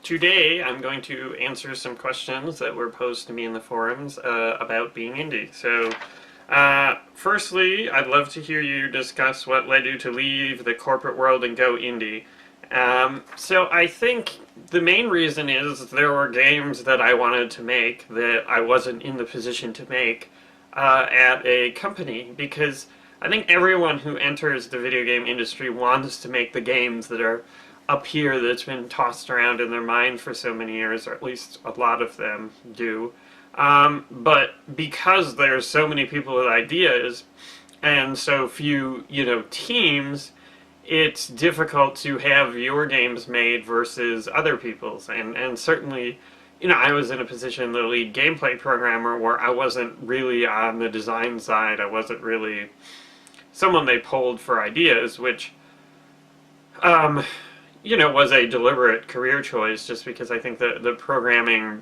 Today I'm going to answer some questions that were posed to me in the forums about being indie. So, firstly, I'd love to hear you discuss what led you to leave the corporate world and go indie. So I think the main reason is there were games that I wanted to make that I wasn't in the position to make at a company, because I think everyone who enters the video game industry wants to make the games that are up here that's been tossed around in their mind for so many years, or at least a lot of them do. But because there's so many people with ideas and so few, teams, it's difficult to have your games made versus other people's. And certainly, I was in a position, the lead gameplay programmer, where I wasn't really on the design side. I wasn't really someone they pulled for ideas, which, was a deliberate career choice, just because I think that the programming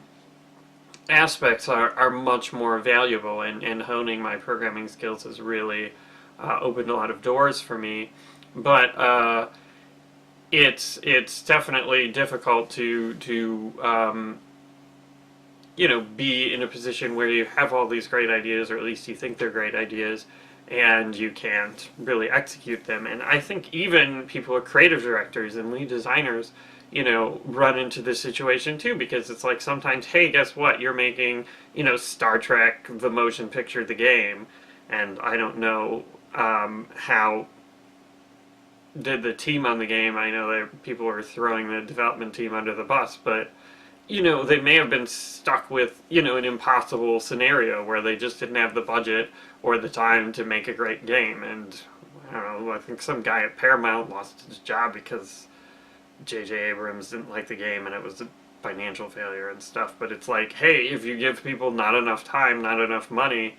aspects are much more valuable, and honing my programming skills has really opened a lot of doors for me. But it's definitely difficult to be in a position where you have all these great ideas, or at least you think they're great ideas, and you can't really execute them. And I think even people with creative directors and lead designers, run into this situation too, because it's like sometimes, hey, guess what? You're making, Star Trek, the motion picture, the game, and I don't know how did the team on the game. I know that people were throwing the development team under the bus, but they may have been stuck with, an impossible scenario where they just didn't have the budget or the time to make a great game. And I don't know, I think some guy at Paramount lost his job because J.J. Abrams didn't like the game and it was a financial failure and stuff. But it's like, hey, if you give people not enough time, not enough money,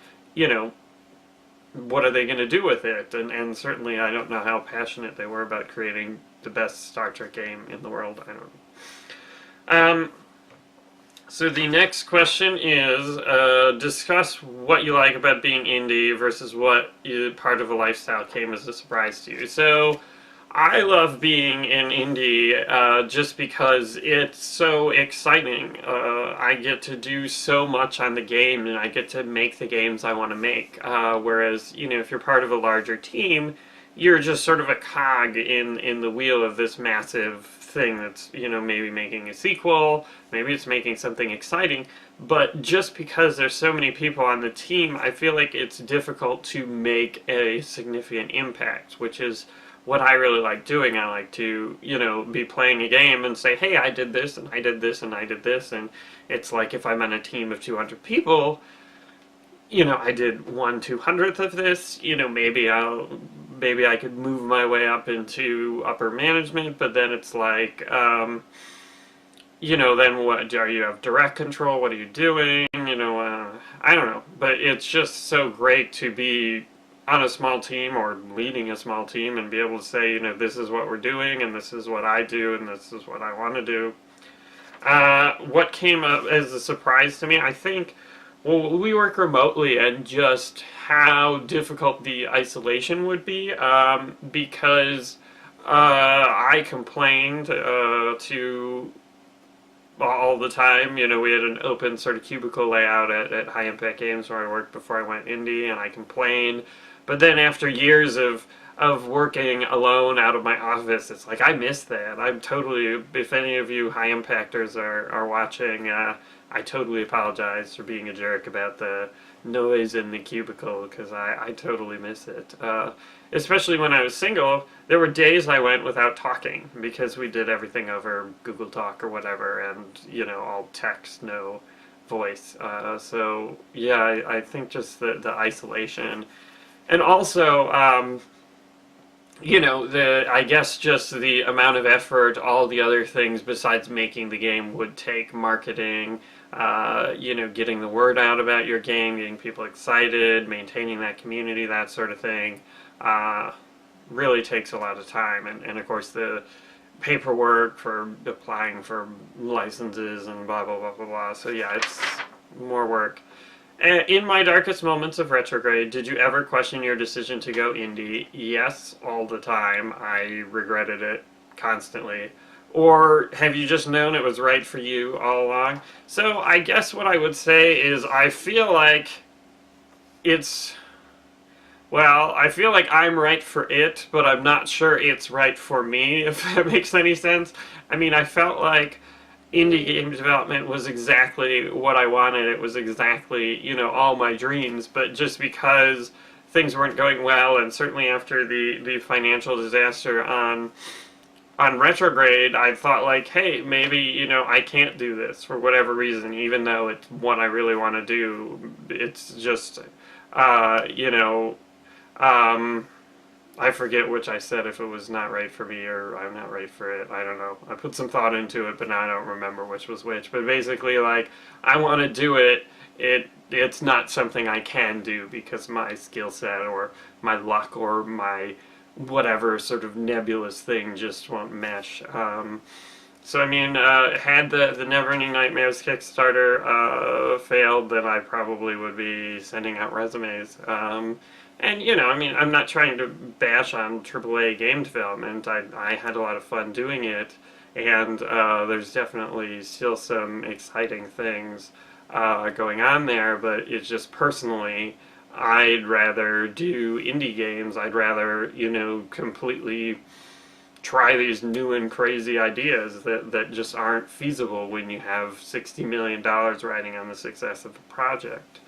what are they going to do with it? And certainly I don't know how passionate they were about creating the best Star Trek game in the world. I don't know. So the next question is, discuss what you like about being indie versus what part of a lifestyle came as a surprise to you. So I love being an indie just because it's so exciting. I get to do so much on the game, and I get to make the games I want to make. Whereas, if you're part of a larger team, you're just sort of a cog in the wheel of this massive thing that's, maybe making a sequel, maybe it's making something exciting. But just because there's so many people on the team, I feel like it's difficult to make a significant impact, which is what I really like doing. I like to, be playing a game and say, hey, I did this, and I did this, and I did this. And it's like, if I'm on a team of 200 people, I did 1/200th of this, maybe I could move my way up into upper management, but then it's like, then what, do you have direct control? What are you doing? I don't know, but it's just so great to be on a small team or leading a small team and be able to say, this is what we're doing, and this is what I do, and this is what I want to do. What came up as a surprise to me, I think, well, we work remotely, and just how difficult the isolation would be, because I complained to all the time. We had an open sort of cubicle layout at High Impact Games where I worked before I went indie, and I complained. But then after years of working alone out of my office, it's like, I miss that. I'm totally, if any of you high impactors are watching, I totally apologize for being a jerk about the noise in the cubicle, because I totally miss it. Especially when I was single, there were days I went without talking, because we did everything over Google Talk or whatever, and, all text, no voice. So, yeah, I think just the isolation. And also, I guess just the amount of effort all the other things besides making the game would take, marketing, getting the word out about your game, getting people excited, maintaining that community, that sort of thing, really takes a lot of time. And of course the paperwork for applying for licenses and blah, blah, blah, blah, blah. So yeah, it's more work. In my darkest moments of retrograde, did you ever question your decision to go indie? Yes, all the time. I regretted it constantly. or have you just known it was right for you all along? So I guess what I would say is I feel like it's, well, I feel like I'm right for it, but I'm not sure it's right for me, if that makes any sense. I mean, I felt like indie game development was exactly what I wanted. It was exactly, all my dreams, but just because things weren't going well, and certainly after the financial disaster on retrograde, I thought like, hey, maybe I can't do this for whatever reason, even though it's what I really want to do. It's just, uh, you know, um, I forget which I said, if it was not right for me or I'm not right for it. I don't know. I put some thought into it, but now I don't remember which was which. But basically, like, I want to do it. It's not something I can do because my skill set or my luck or my whatever sort of nebulous thing just won't mesh. So I mean, had the Neverending Nightmares Kickstarter failed, then I probably would be sending out resumes. And I mean, I'm not trying to bash on AAA game development. I had a lot of fun doing it, and there's definitely still some exciting things going on there. But it's just personally, I'd rather do indie games. I'd rather completely try these new and crazy ideas that just aren't feasible when you have $60 million riding on the success of a project.